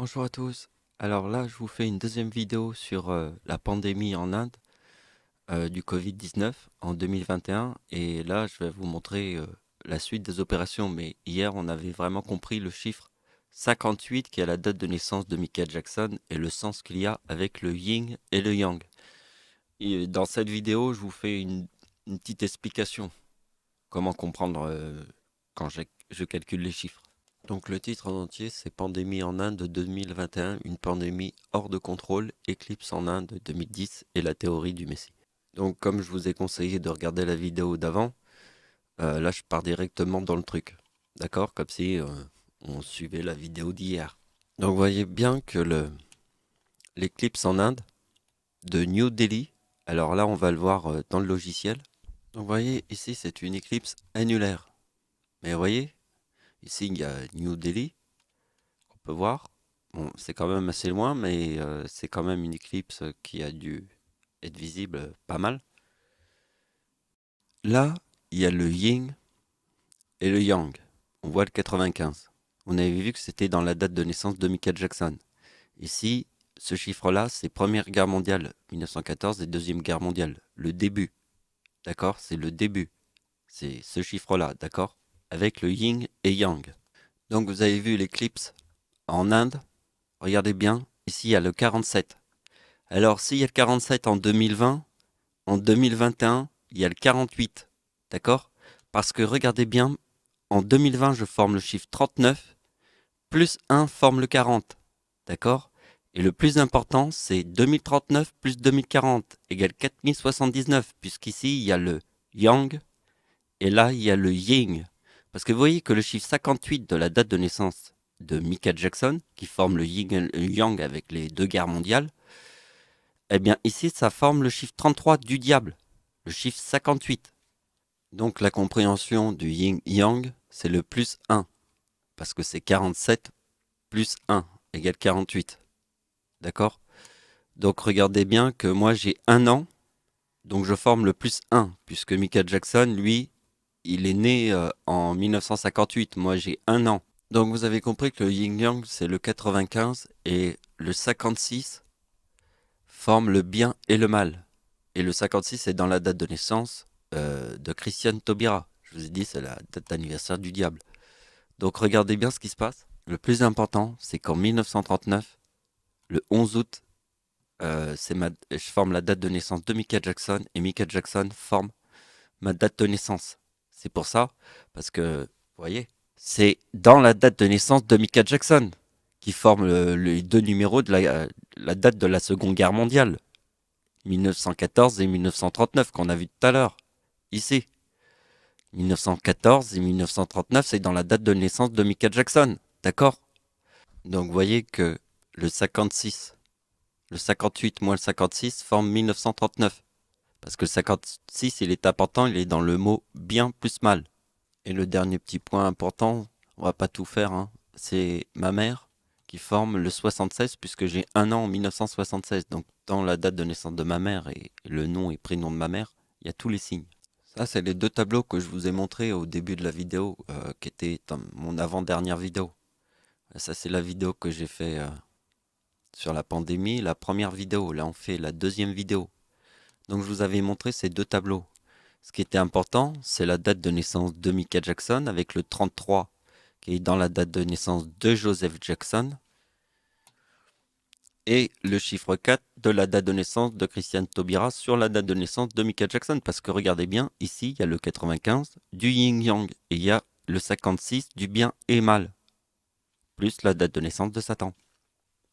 Bonjour à tous. Alors là, je vous fais une deuxième vidéo sur la pandémie en Inde du Covid-19 en 2021. Et là, je vais vous montrer la suite des opérations. Mais hier, on avait vraiment compris le chiffre 58 qui est la date de naissance de Michael Jackson et le sens qu'il y a avec le yin et le yang. Et dans cette vidéo, je vous fais une petite explication. Comment comprendre quand je calcule les chiffres. Donc le titre en entier, c'est Pandémie en Inde 2021, une pandémie hors de contrôle, éclipse en Inde 2010 et la théorie du Messie. Donc comme je vous ai conseillé de regarder la vidéo d'avant, là je pars directement dans le truc. D'accord? Comme si on suivait la vidéo d'hier. Donc vous voyez bien que l'éclipse en Inde de New Delhi, alors là on va le voir dans le logiciel. Donc vous voyez ici c'est une éclipse annulaire. Mais vous voyez, ici il y a New Delhi, on peut voir. Bon, c'est quand même assez loin, mais c'est quand même une éclipse qui a dû être visible pas mal. Là, il y a le yin et le yang. On voit le 95. On avait vu que c'était dans la date de naissance de Michael Jackson. Ici, ce chiffre-là, c'est Première Guerre mondiale, 1914, et Deuxième Guerre mondiale. Le début. D'accord? C'est le début. C'est ce chiffre-là, d'accord? Avec le yin et yang. Donc vous avez vu l'éclipse en Inde. Regardez bien. Ici, il y a le 47. Alors, s'il y a le 47 en 2020, en 2021, il y a le 48. D'accord? Parce que regardez bien, en 2020, je forme le chiffre 39, plus 1 forme le 40. D'accord? Et le plus important, c'est 2039 plus 2040 égale 4079, puisqu'ici, il y a le yang et là, il y a le yin. Parce que vous voyez que le chiffre 58 de la date de naissance de Michael Jackson, qui forme le yin et le yang avec les deux guerres mondiales, eh bien, ici, ça forme le chiffre 33 du diable, le chiffre 58. Donc, la compréhension du yin-yang, c'est le plus 1, parce que c'est 47 plus 1 égale 48. D'accord? Donc, regardez bien que moi, j'ai 1 an, donc je forme le plus 1, puisque Michael Jackson, lui, il est né en 1958. Moi, j'ai 1 an. Donc, vous avez compris que le yin-yang, c'est le 95, et le 56 forme le bien et le mal. Et le 56 est dans la date de naissance de Christiane Taubira. Je vous ai dit, c'est la date d'anniversaire du diable. Donc regardez bien ce qui se passe. Le plus important, c'est qu'en 1939, le 11 août, je forme la date de naissance de Michael Jackson et Michael Jackson forme ma date de naissance. C'est pour ça, parce que, vous voyez, c'est dans la date de naissance de Michael Jackson qui forme les deux numéros de la date de la Seconde Guerre mondiale. 1914 et 1939 qu'on a vu tout à l'heure, ici. 1914 et 1939, c'est dans la date de naissance de Michael Jackson, d'accord? Donc vous voyez que le 56, le 58 moins le 56 forme 1939. Parce que le 56, il est important, il est dans le mot bien plus mal. Et le dernier petit point important, on va pas tout faire, hein, c'est ma mère qui forme le 76 puisque j'ai 1 an en 1976. Donc dans la date de naissance de ma mère et le nom et prénom de ma mère, il y a tous les signes. Ça, c'est les deux tableaux que je vous ai montrés au début de la vidéo, qui était dans mon avant-dernière vidéo. Ça, c'est la vidéo que j'ai fait sur la pandémie, la première vidéo. Là, on fait la deuxième vidéo. Donc, je vous avais montré ces deux tableaux. Ce qui était important, c'est la date de naissance de Michael Jackson avec le 33 qui est dans la date de naissance de Joseph Jackson et le chiffre 4 de la date de naissance de Christiane Taubira sur la date de naissance de Michael Jackson. Parce que regardez bien, ici, il y a le 95 du yin-yang et il y a le 56 du bien et mal, plus la date de naissance de Satan.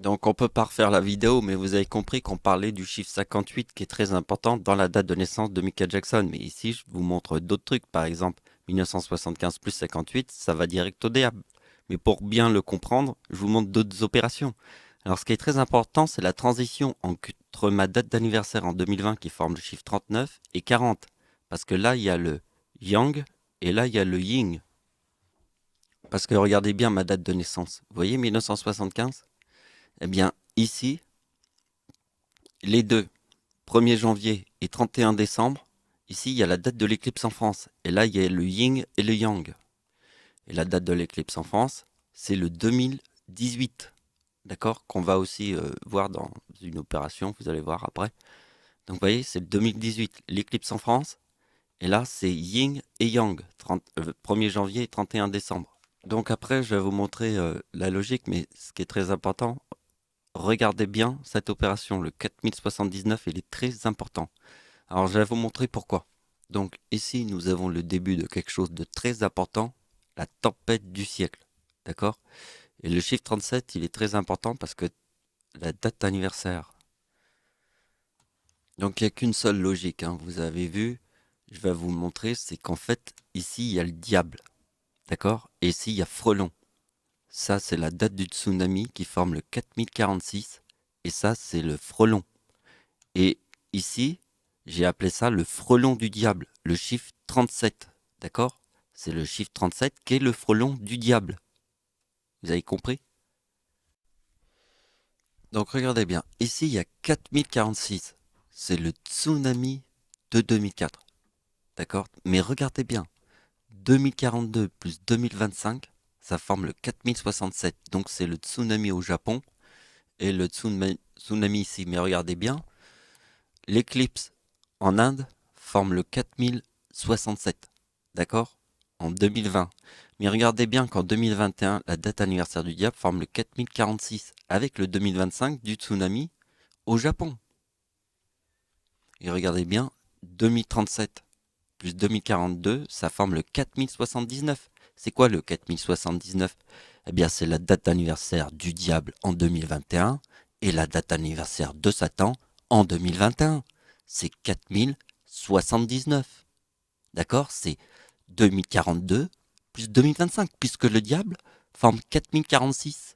Donc on peut pas refaire la vidéo, mais vous avez compris qu'on parlait du chiffre 58 qui est très important dans la date de naissance de Michael Jackson. Mais ici, je vous montre d'autres trucs. Par exemple, 1975 plus 58, ça va direct au diable. Mais pour bien le comprendre, je vous montre d'autres opérations. Alors ce qui est très important, c'est la transition entre ma date d'anniversaire en 2020 qui forme le chiffre 39 et 40. Parce que là, il y a le yang et là, il y a le yin. Parce que regardez bien ma date de naissance. Vous voyez 1975? Eh bien, ici, les deux, 1er janvier et 31 décembre, ici, il y a la date de l'éclipse en France. Et là, il y a le yin et le yang. Et la date de l'éclipse en France, c'est le 2018. d'accord, qu'on va aussi voir dans une opération, vous allez voir après. Donc vous voyez, c'est le 2018, l'éclipse en France, et là c'est Yin et Yang, 1er janvier et 31 décembre. Donc après, je vais vous montrer la logique, mais ce qui est très important, regardez bien cette opération, le 4079, il est très important. Alors je vais vous montrer pourquoi. Donc ici, nous avons le début de quelque chose de très important, la tempête du siècle, d'accord? Et le chiffre 37, il est très important parce que la date d'anniversaire. Donc il n'y a qu'une seule logique, hein, vous avez vu, je vais vous montrer, c'est qu'en fait, ici, il y a le diable, d'accord? Et ici, il y a Frelon. Ça, c'est la date du tsunami qui forme le 4046. Et ça, c'est le frelon. Et ici, j'ai appelé ça le frelon du diable, le chiffre 37. D'accord? C'est le chiffre 37 qui est le frelon du diable. Vous avez compris? Donc regardez bien. Ici, il y a 4046. C'est le tsunami de 2004. D'accord? Mais regardez bien. 2042 plus 2025, ça forme le 4067. Donc c'est le tsunami au Japon et le tsunami ici. Mais regardez bien, l'éclipse en Inde forme le 4067, d'accord? En 2020. Mais regardez bien qu'en 2021, la date anniversaire du diable forme le 4046 avec le 2025 du tsunami au Japon. Et regardez bien, 2037 plus 2042, ça forme le 4079. C'est quoi le 4079? Eh bien, c'est la date d'anniversaire du diable en 2021 et la date d'anniversaire de Satan en 2021. C'est 4079. D'accord? C'est 2042 plus 2025, puisque le diable forme 4046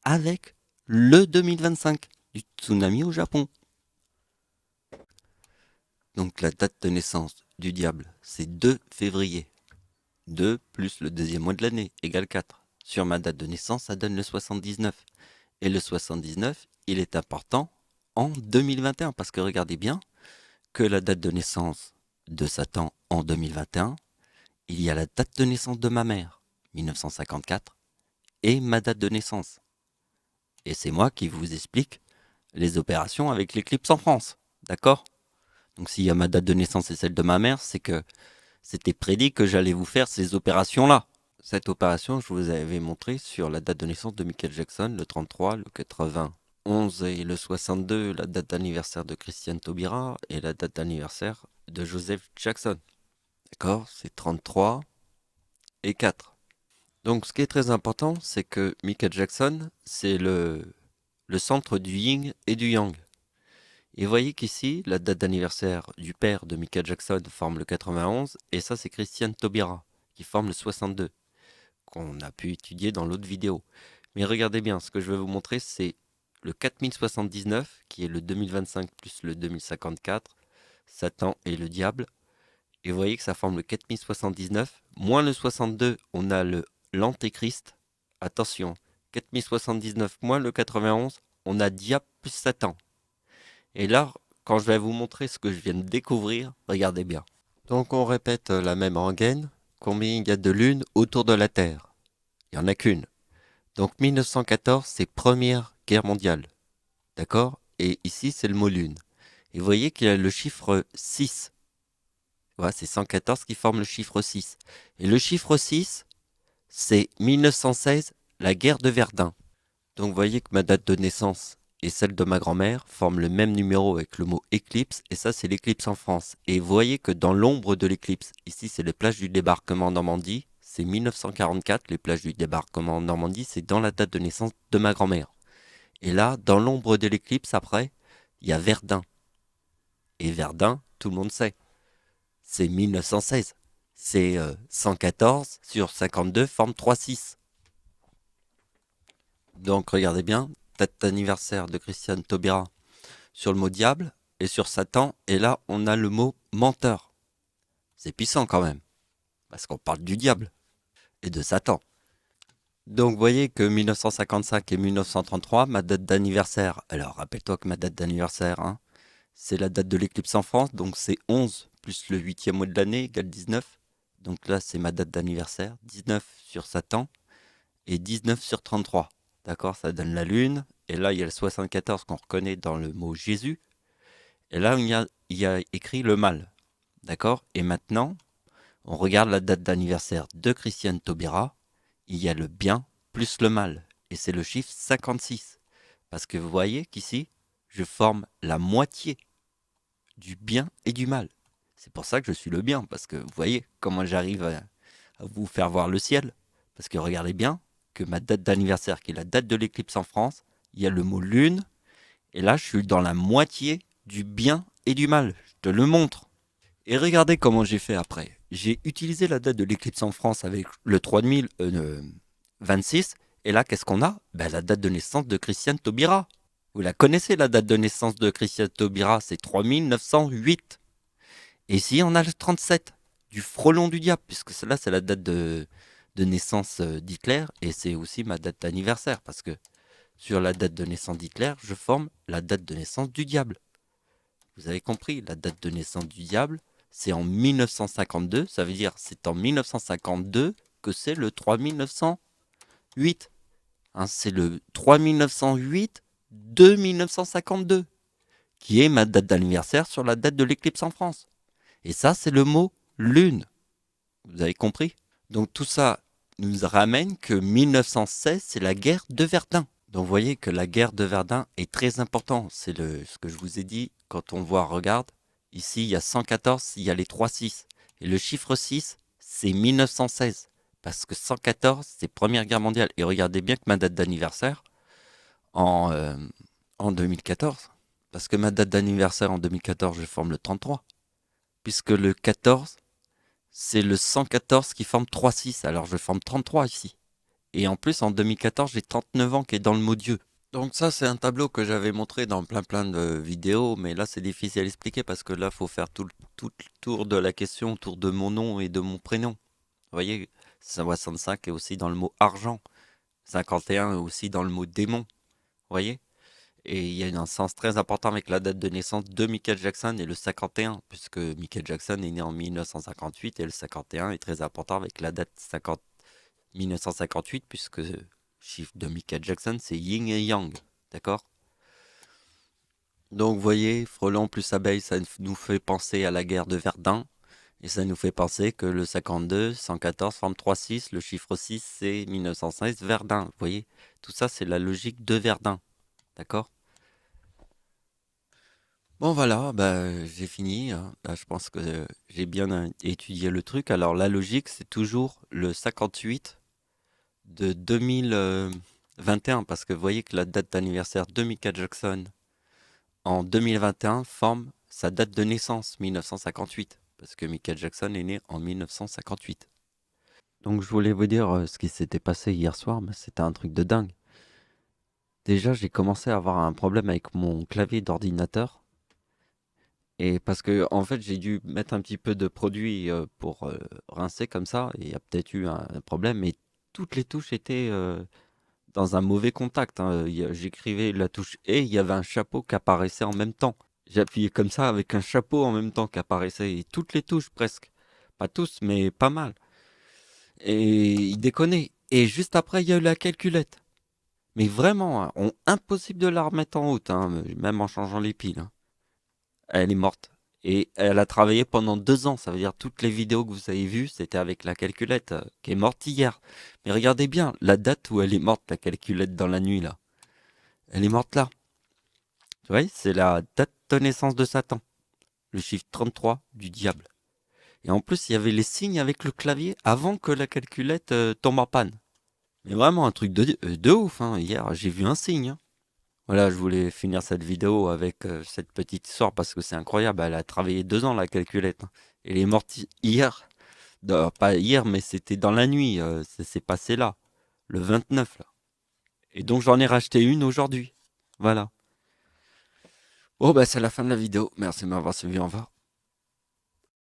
avec le 2025 du tsunami au Japon. Donc la date de naissance du diable, c'est 2 février. 2 plus le deuxième mois de l'année égale 4. Sur ma date de naissance, ça donne le 79. Et le 79, il est important en 2021, parce que regardez bien que la date de naissance de Satan en 2021, il y a la date de naissance de ma mère, 1954, et ma date de naissance. Et c'est moi qui vous explique les opérations avec l'éclipse en France. D'accord? Donc s'il y a ma date de naissance et celle de ma mère, c'est que c'était prédit que j'allais vous faire ces opérations-là. Cette opération, je vous avais montré sur la date de naissance de Michael Jackson, le 33, le 91 et le 62, la date d'anniversaire de Christiane Taubira et la date d'anniversaire de Joseph Jackson. D'accord? C'est 33 et 4. Donc ce qui est très important, c'est que Michael Jackson, c'est le centre du yin et du yang. Et vous voyez qu'ici, la date d'anniversaire du père de Michael Jackson forme le 91, et ça c'est Christiane Taubira, qui forme le 62, qu'on a pu étudier dans l'autre vidéo. Mais regardez bien, ce que je vais vous montrer, c'est le 4079, qui est le 2025 plus le 2054, Satan et le diable. Et vous voyez que ça forme le 4079, moins le 62, on a l'antéchrist. Attention, 4079 moins le 91, on a diable plus Satan. Et là, quand je vais vous montrer ce que je viens de découvrir, regardez bien. Donc on répète la même rengaine. Combien il y a de lunes autour de la Terre? Il n'y en a qu'une. Donc 1914, c'est Première Guerre mondiale. D'accord? Et ici, c'est le mot lune. Et vous voyez qu'il y a le chiffre 6. Voilà, c'est 114 qui forme le chiffre 6. Et le chiffre 6, c'est 1916, la guerre de Verdun. Donc vous voyez que ma date de naissance et celle de ma grand-mère forment le même numéro avec le mot éclipse, et ça c'est l'éclipse en France. Et vous voyez que dans l'ombre de l'éclipse, ici c'est les plages du débarquement en Normandie, c'est 1944, les plages du débarquement en Normandie, c'est dans la date de naissance de ma grand-mère. Et là, dans l'ombre de l'éclipse, après, il y a Verdun. Et Verdun, tout le monde sait, c'est 1916. C'est 114 sur 52 forme 3,6. Donc regardez bien, date d'anniversaire de Christiane Taubira sur le mot diable et sur Satan. Et là, on a le mot menteur. C'est puissant quand même, parce qu'on parle du diable et de Satan. Donc vous voyez que 1955 et 1933, ma date d'anniversaire, alors rappelle-toi que ma date d'anniversaire, hein, c'est la date de l'éclipse en France, donc c'est 11 plus le 8e mois de l'année égale 19. Donc là, c'est ma date d'anniversaire, 19 sur Satan et 19 sur 33. d'accord, ça donne la lune. Et là, il y a le 74 qu'on reconnaît dans le mot Jésus. Et là, il y a écrit le mal, d'accord. Et maintenant, on regarde la date d'anniversaire de Christiane Taubira. Il y a le bien plus le mal. Et c'est le chiffre 56. Parce que vous voyez qu'ici, je forme la moitié du bien et du mal. C'est pour ça que je suis le bien. Parce que vous voyez comment j'arrive à vous faire voir le ciel. Parce que regardez bien que ma date d'anniversaire, qui est la date de l'éclipse en France, il y a le mot lune. Et là, je suis dans la moitié du bien et du mal. Je te le montre. Et regardez comment j'ai fait après. J'ai utilisé la date de l'éclipse en France avec le 3026. Et là, qu'est-ce qu'on a? Ben, la date de naissance de Christiane Taubira. Vous la connaissez, la date de naissance de Christiane Taubira, c'est 3908. Et ici, on a le 37, du frelon du diable, puisque celle-là, c'est la date de naissance d'Hitler. Et c'est aussi ma date d'anniversaire, parce que sur la date de naissance d'Hitler, je forme la date de naissance du diable. Vous avez compris, la date de naissance du diable, c'est en 1952, ça veut dire c'est en 1952 que c'est le 3908. Hein, c'est le 3908 de 1952, qui est ma date d'anniversaire sur la date de l'éclipse en France. Et ça, c'est le mot lune. Vous avez compris? Donc tout ça nous ramène que 1916, c'est la guerre de Verdun. Donc vous voyez que la guerre de Verdun est très importante. C'est ce que je vous ai dit quand on voit, regarde, ici il y a 114, il y a les 3 6. Et le chiffre 6, c'est 1916. Parce que 114, c'est Première Guerre mondiale. Et regardez bien que ma date d'anniversaire en 2014, parce que ma date d'anniversaire en 2014, je forme le 33. Puisque le 14, c'est le 114 qui forme 3-6. Alors je forme 33 ici. Et en plus, en 2014, j'ai 39 ans qui est dans le mot Dieu. Donc ça, c'est un tableau que j'avais montré dans plein de vidéos, mais là, c'est difficile à expliquer parce que là, il faut faire tout le tour de la question, autour de mon nom et de mon prénom. Vous voyez, 65 est aussi dans le mot argent. 51 est aussi dans le mot démon. Vous voyez? Et il y a un sens très important avec la date de naissance de Michael Jackson et le 51, puisque Michael Jackson est né en 1958 et le 51 est très important avec la date 1958, puisque le chiffre de Michael Jackson, c'est yin et yang. D'accord? Donc, vous voyez, frelon plus abeille, ça nous fait penser à la guerre de Verdun. Et ça nous fait penser que le 52, 114 forme 3-6. Le chiffre 6, c'est 1916, Verdun. Vous voyez? Tout ça, c'est la logique de Verdun. D'accord? Bon, voilà, bah, j'ai fini. Hein. Là, je pense que j'ai bien étudié le truc. Alors, la logique, c'est toujours le 58 de 2021, parce que vous voyez que la date d'anniversaire de Michael Jackson en 2021 forme sa date de naissance, 1958, parce que Michael Jackson est né en 1958. Donc je voulais vous dire ce qui s'était passé hier soir, mais c'était un truc de dingue. Déjà, j'ai commencé à avoir un problème avec mon clavier d'ordinateur, et parce que en fait, j'ai dû mettre un petit peu de produit pour rincer comme ça, et il y a peut-être eu un problème, mais toutes les touches étaient dans un mauvais contact. Hein. J'écrivais la touche et il y avait un chapeau qui apparaissait en même temps. J'appuyais comme ça avec un chapeau en même temps qui apparaissait. Et toutes les touches presque. Pas tous, mais pas mal. Et il déconnait. Et juste après, il y a eu la calculette. Mais vraiment, hein, impossible de la remettre en route, hein, même en changeant les piles. Hein. Elle est morte. Et elle a travaillé pendant 2 ans. Ça veut dire toutes les vidéos que vous avez vues, c'était avec la calculette qui est morte hier. Mais regardez bien la date où elle est morte, la calculette dans la nuit là. Elle est morte là. Vous voyez, c'est la date de naissance de Satan. Le chiffre 33 du diable. Et en plus, il y avait les signes avec le clavier avant que la calculette tombe en panne. Mais vraiment un truc de ouf. Hein. Hier, j'ai vu un signe. Hein. Voilà, je voulais finir cette vidéo avec cette petite histoire parce que c'est incroyable. Elle a travaillé 2 ans la calculette. Hein. Elle est morte hier. Pas hier, mais c'était dans la nuit. Ça s'est passé là, le 29 là. Et donc j'en ai racheté une aujourd'hui. Voilà. Bon, bah c'est la fin de la vidéo. Merci de m'avoir suivi. Au revoir.